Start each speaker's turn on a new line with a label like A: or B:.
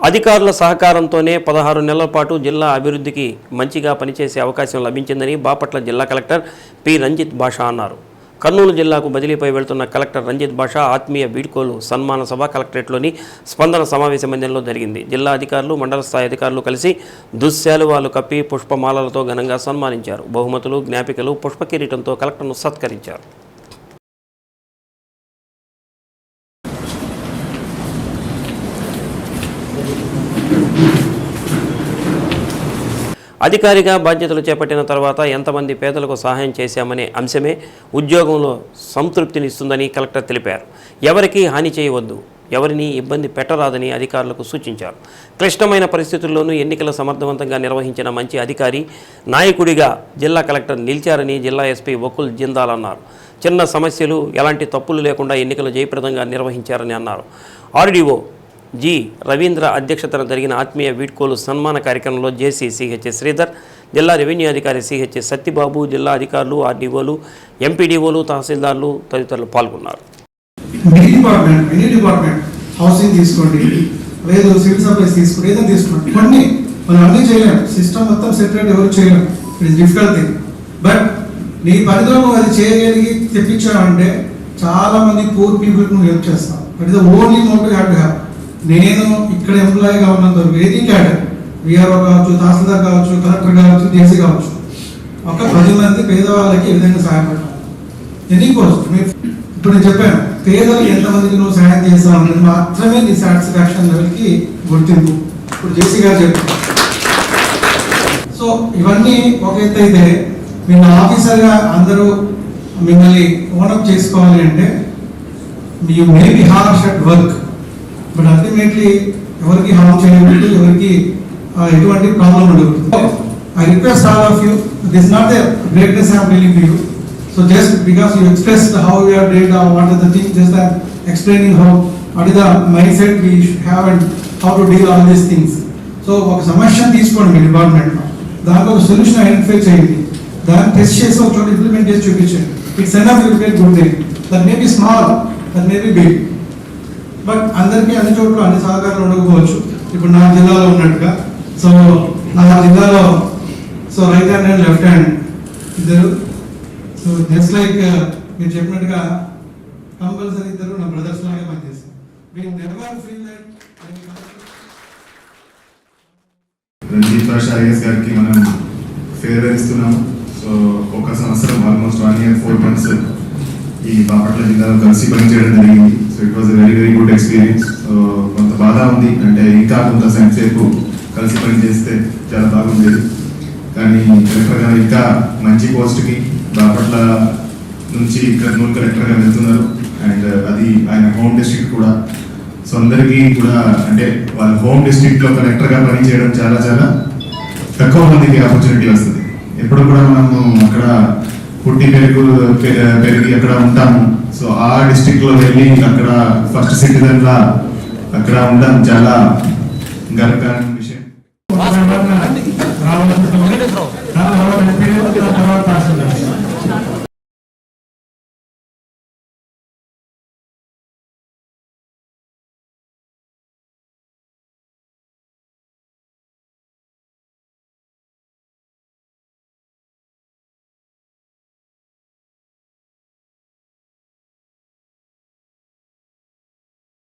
A: అధికారుల సహకారంతోనే 16 నెలల పాటు జిల్లా అభివృద్ధికి మంచిగా పనిచేసే అవకాశం లభించిందని బాపట్ల జిల్లా కలెక్టర్ పి రంజిత్ భాషా అన్నారు. కర్నూలు జిల్లాకు బదిలీపై వెళ్తున్న కలెక్టర్ రంజిత్ భాషా ఆత్మీయ వీడ్కోలు సన్మాన సభ కలెక్టరేట్లోని స్పందన సమావేశ మందిరంలో జరిగింది. జిల్లా అధికారులు, మండల స్థాయి అధికారులు కలిసి దుశ్శాలువాలు కప్పి పుష్పమాలలతో ఘనంగా సన్మానించారు. బహుమతులు, జ్ఞాపికలు, పుష్ప కిరీటంతో కలెక్టర్ను సత్కరించారు. అధికారిగా బాధ్యతలు చేపట్టిన తర్వాత ఎంతమంది పేదలకు సహాయం చేశామనే అంశమే ఉద్యోగంలో సంతృప్తినిస్తుందని కలెక్టర్ తెలిపారు. ఎవరికీ హాని చేయవద్దు, ఎవరిని ఇబ్బంది పెట్టరాదని అధికారులకు సూచించారు. క్లిష్టమైన పరిస్థితుల్లోనూ ఎన్నికలు సమర్థవంతంగా నిర్వహించిన మంచి అధికారి, నాయకుడిగా జిల్లా కలెక్టర్ నిలిచారని జిల్లా ఎస్పీ వకుల్ జిందాల్ అన్నారు. చిన్న సమస్యలు, ఎలాంటి తప్పులు లేకుండా ఎన్నికలు జయప్రదంగా నిర్వహించారని అన్నారు. ఆర్డీఓ జి రవీంద్ర అధ్యక్షతన జరిగిన ఆత్మీయ వీడ్కోలు సన్మాన కార్యక్రమంలో జేసీ సిహెచ్ శ్రీధర్, జిల్లా రెవెన్యూ అధికారి సిహెచ్ సత్యబాబు, జిల్లా అధికారులు, ఆర్డీఓలు, ఎంపీడీఓలు, తహసీల్దార్లు తదితరులు పాల్గొన్నారు.
B: హౌసింగ్ తీసుకోండి, లేదు సివిల్ సప్లైస్ తీసుకోండి, ఏదైనా తీసుకోండి, కొన్ని మనం అన్నీ చేయలేము. సిస్టమ్ మొత్తం సెపరేట్ ఎవరు చేయలేము. It is difficult thing. But నీ పరిధిలో నువ్వు అది చేయగలిగి తెప్పించావంటే చాలా మంది పూర్ పీపుల్కి నువ్వు హెల్ప్ చేస్తావు. బట్ ఇది only motive have to have. నేను ఇక్కడ ఎంప్లాయీగా ఉన్నంత ఏది క్యాడర్, వీఆర్ఓ కావచ్చు, తహసీల్దార్ కావచ్చు, కలెక్టర్ కావచ్చు, డీసీ కావచ్చు, ఒక 10 మంది పేదవాళ్ళకి ఏ విధంగా సహాయపడాలి. ఎనీకోసం ఇప్పుడు నేను చెప్పాను, పేదలు ఎంతమందికి నువ్వు సహాయం చేస్తావు అనేది మాత్రమే నీ సాటిస్ఫాక్షన్ లెవెల్కి గుర్తింపు. ఇప్పుడు జేసీ గారు చెప్పారు. సో ఇవన్నీ ఒక ఎత్తు అయితే, మీరు ఆఫీసర్గా అందరూ మిమ్మల్ని ఓనప్ చేసుకోవాలి అంటే you may be harsh at work, but ultimately ఎవరికి హార్మ్ చేయకూడదు, ఎవరికి ఎటువంటి ప్రాబ్లం ఉండకూడదు. I request all of you, this not a greatness I am telling to you. So just because you expressed how you are doing, what are the things, just I'm explaining what is the mindset we should have and how to deal all these things. So ఒక సమస్య తీసుకోండి మీ డిపార్ట్మెంట్లో, దానికి ఒక solution identify చేయండి, దాన్ని test చేసి ఒక చోట ఇంప్లిమెంట్ చేసి చూపించండి. It's enough you get good thing. That may be small, that may be big, but అందరికీ అన్ని చోట్ల అన్ని సహకారాలు ఉండకపోవచ్చు. ఇప్పుడు నా జిల్లాలో ఉన్నట్టుగా, సో నా జిల్లాలో so right hand and left hand ఇద్దరు, సో జస్ట్ లైక్ మీరు చెప్పినట్టుగా కంపల్సరీ ఇద్దరు నా బ్రదర్స్ లాగా పనిచేస్తారు.
C: రంజిత్ భాషా ఐఎస్ గారికి మనం ఫేర్వెల్ ఇస్తున్నాము. సో ఒక సంవత్సరం, ఆల్మోస్ట్ 1 year 4 months ఈ బాపట్ల జిల్లాలో కలిసి పనిచేయడం జరిగింది. So it was a very very good experience. So కొంత బాధ ఉంది, అంటే ఇంకా కొంత సేపు కలిసి పనిచేస్తే చాలా బాగుండేది. కానీ కలెక్టర్ గారు ఇంకా మంచి పోస్ట్కి బాపట్ల నుంచి కర్నూలు కలెక్టర్గా వెళ్తున్నారు. అండ్ అది ఆయన హోమ్ డిస్ట్రిక్ట్ కూడా. సో అందరికీ కూడా అంటే వాళ్ళ హోమ్ డిస్ట్రిక్ట్లో కలెక్టర్గా పనిచేయడం చాలా చాలా తక్కువ మందికి ఆపర్చునిటీ వస్తుంది. ఎప్పుడు కూడా మనము అక్కడ పుట్టి పెరిగి అక్కడ ఉంటాము. సో ఆ డిస్ట్రిక్ట్లో వెళ్ళి అక్కడ ఫస్ట్ సిటిజన్ లా అక్కడ ఉండడం చాలా గర్వకారణమైన విషయం.
B: తర్వాత